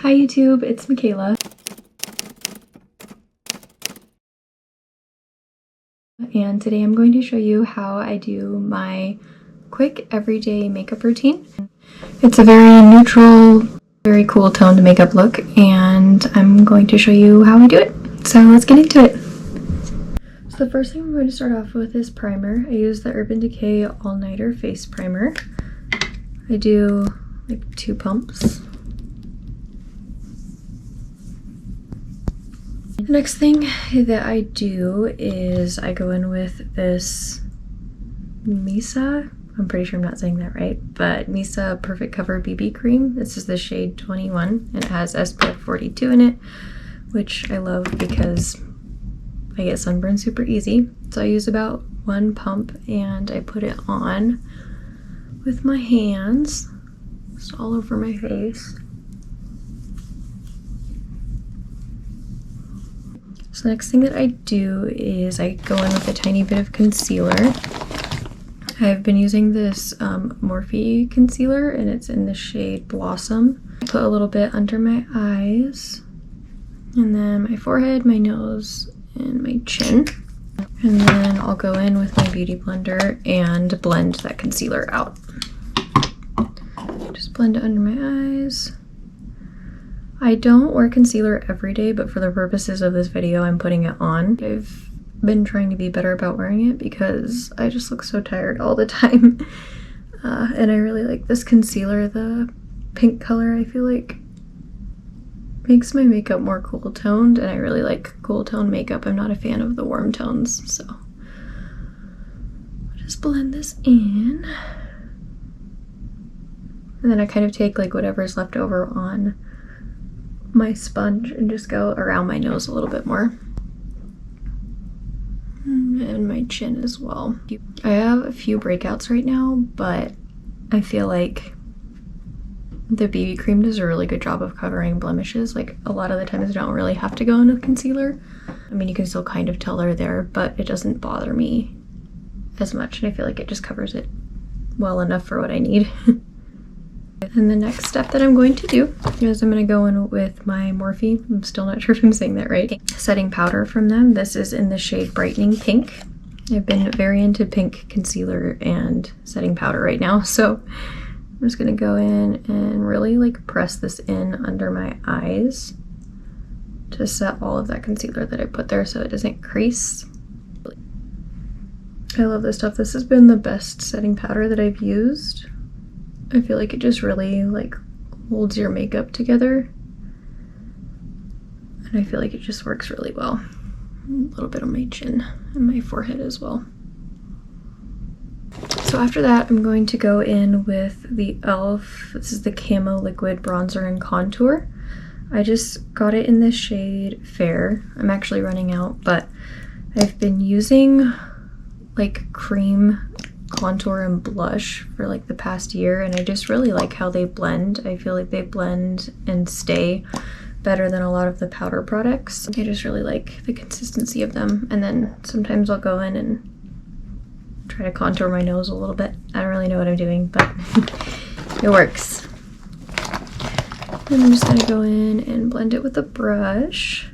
Hi YouTube, it's Michaela. And today I'm going to show you how I do my quick everyday makeup routine. It's a very neutral, very cool toned makeup look, and I'm going to show you how I do it. So let's get into it. So the first thing I'm going to start off with is primer. I use the Urban Decay All Nighter Face Primer. I do like 2 pumps. The next thing that I do is I go in with this Misa, I'm pretty sure I'm not saying that right, but Misa Perfect Cover BB Cream. This is the shade 21 and it has SPF 42 in it, which I love because I get sunburned super easy. So I use about 1 pump and I put it on with my hands, just all over my face. So the next thing that I do is I go in with a tiny bit of concealer. I've been using this Morphe concealer and it's in the shade Blossom. I put a little bit under my eyes and then my forehead, my nose, and my chin. And then I'll go in with my beauty blender and blend that concealer out. Just blend it under my eyes. I don't wear concealer every day, but for the purposes of this video, I'm putting it on. I've been trying to be better about wearing it because I just look so tired all the time. And I really like this concealer. The pink color, I feel like, makes my makeup more cool toned, and I really like cool toned makeup. I'm not a fan of the warm tones, so I'll just blend this in. And then I kind of take like whatever's left over on my sponge and just go around my nose a little bit more. And my chin as well. I have a few breakouts right now, but I feel like the BB cream does a really good job of covering blemishes. Like a lot of the times I don't really have to go in with concealer. I mean, you can still kind of tell they're there, but it doesn't bother me as much, and I feel like it just covers it well enough for what I need. And the next step that I'm going to do is I'm going to go in with my Morphe, I'm still not sure if I'm saying that right, setting powder from them. This is in the shade Brightening Pink. I've been very into pink concealer and setting powder right now, so I'm just going to go in and really like press this in under my eyes to set all of that concealer that I put there so it doesn't crease. I love this stuff. This has been the best setting powder that I've used. I feel like it just really like holds your makeup together, and I feel like it just works really well. A little bit on my chin and my forehead as well. So after that, I'm going to go in with the e.l.f. This is the Camo Liquid Bronzer and Contour. I just got it in the shade Fair. I'm actually running out, but I've been using like cream contour and blush for like the past year, and I just really like how they blend. I feel like they blend and stay better than a lot of the powder products. I just really like the consistency of them, and then sometimes I'll go in and try to contour my nose a little bit. I don't really know what I'm doing, but it works. And I'm just gonna go in and blend it with a brush.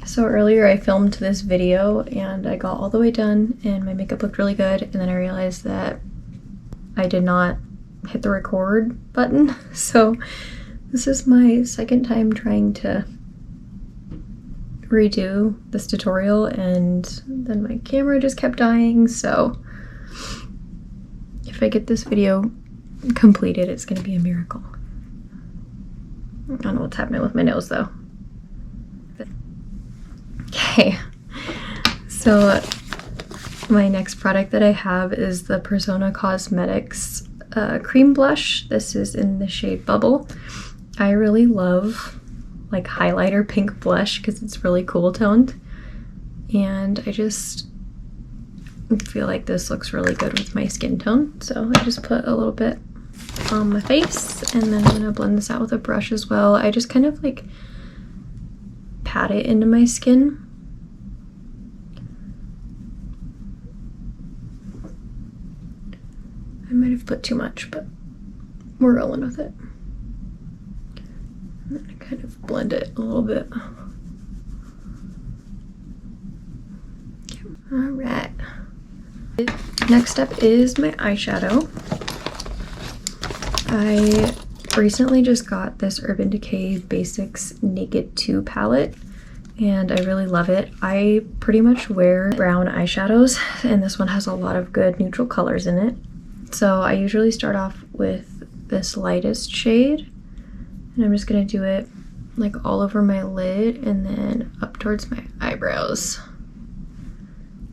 So earlier I filmed this video and I got all the way done and my makeup looked really good, and then I realized that I did not hit the record button. So this is my second time trying to redo this tutorial, and then my camera just kept dying. So if I get this video completed, it's gonna be a miracle. I don't know what's happening with my nose though. Okay, so my next product that I have is the Persona Cosmetics cream blush. This is in the shade Bubble. I really love like highlighter pink blush because it's really cool toned, and I just feel like this looks really good with my skin tone. So I just put a little bit on my face, and then I'm gonna blend this out with a brush as well. I just kind of like pat it into my skin. I might have put too much, but we're rolling with it. And then I kind of blend it a little bit. All right. Next up is my eyeshadow. I recently just got this Urban Decay Basics Naked 2 palette, and I really love it. I pretty much wear brown eyeshadows, and this one has a lot of good neutral colors in it. So I usually start off with this lightest shade, and I'm just gonna do it like all over my lid and then up towards my eyebrows,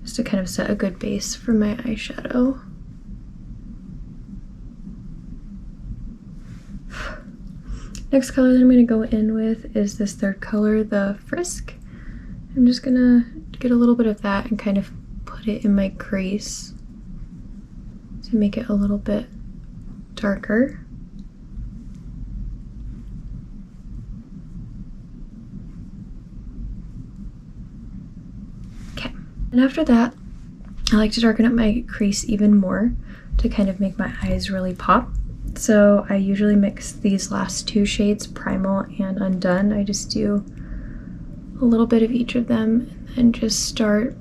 just to kind of set a good base for my eyeshadow. Next color that I'm going to go in with is this third color, the Frisk. I'm just going to get a little bit of that and kind of put it in my crease to make it a little bit darker. Okay, and after that, I like to darken up my crease even more to kind of make my eyes really pop. So I usually mix these last two shades, Primal and Undone. I just do a little bit of each of them and just start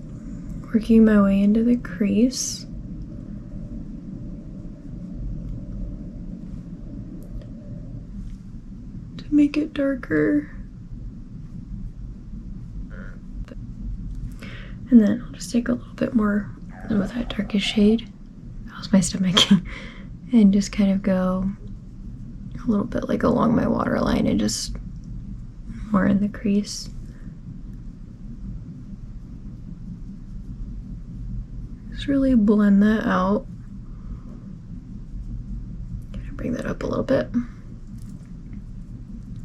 working my way into the crease. To make it darker. And then I'll just take a little bit more with that darkest shade. That was my stomach. And just kind of go a little bit like along my waterline and just more in the crease. Just really blend that out. Kind of bring that up a little bit.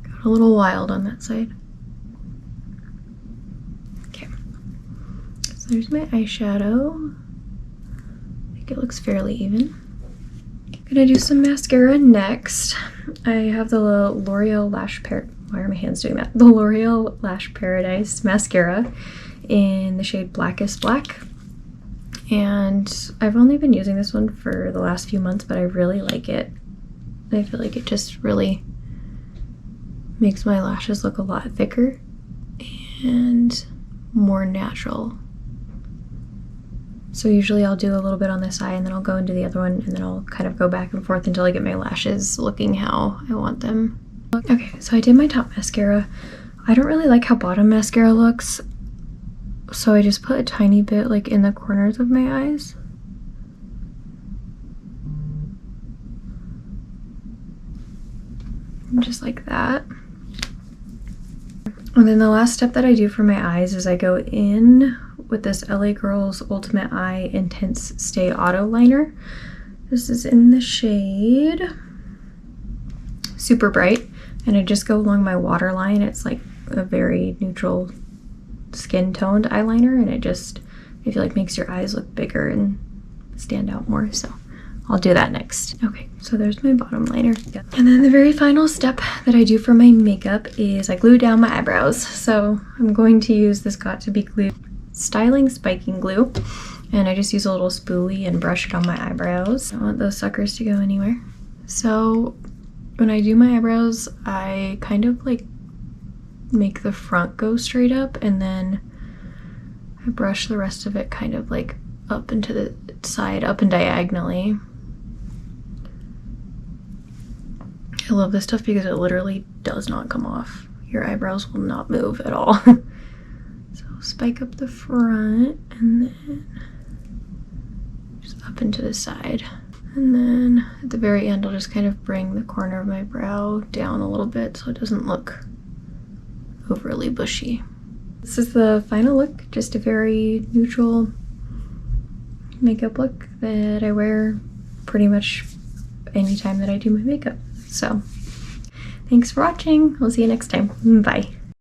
Got a little wild on that side. Okay. So there's my eyeshadow. I think it looks fairly even. Gonna do some mascara next. I have the L'Oreal Lash why are my hands doing that? The L'Oreal Lash Paradise mascara in the shade Blackest Black. And I've only been using this one for the last few months, but I really like it. I feel like it just really makes my lashes look a lot thicker and more natural. So usually I'll do a little bit on this eye and then I'll go into the other one and then I'll kind of go back and forth until I get my lashes looking how I want them. Okay, so I did my top mascara. I don't really like how bottom mascara looks, so I just put a tiny bit like in the corners of my eyes. Just like that. And then the last step that I do for my eyes is I go in with this LA Girls Ultimate Eye Intense Stay Auto Liner. This is in the shade Super Bright, and I just go along my waterline. It's like a very neutral skin toned eyeliner, and it just, I feel like, makes your eyes look bigger and stand out more, so I'll do that next. Okay, so there's my bottom liner. And then the very final step that I do for my makeup is I glue down my eyebrows. So I'm going to use this Got To Be Glue Styling Spiking Glue, and I just use a little spoolie and brush it on my eyebrows. I don't want those suckers to go anywhere. So when I do my eyebrows, I kind of like make the front go straight up, and then I brush the rest of it kind of like up into the side, up and diagonally. I love this stuff because it literally does not come off. Your eyebrows will not move at all. So spike up the front and then just up into the side. And then at the very end, I'll just kind of bring the corner of my brow down a little bit so it doesn't look overly bushy. This is the final look, just a very neutral makeup look that I wear pretty much anytime that I do my makeup. So thanks for watching. We'll see you next time. Bye.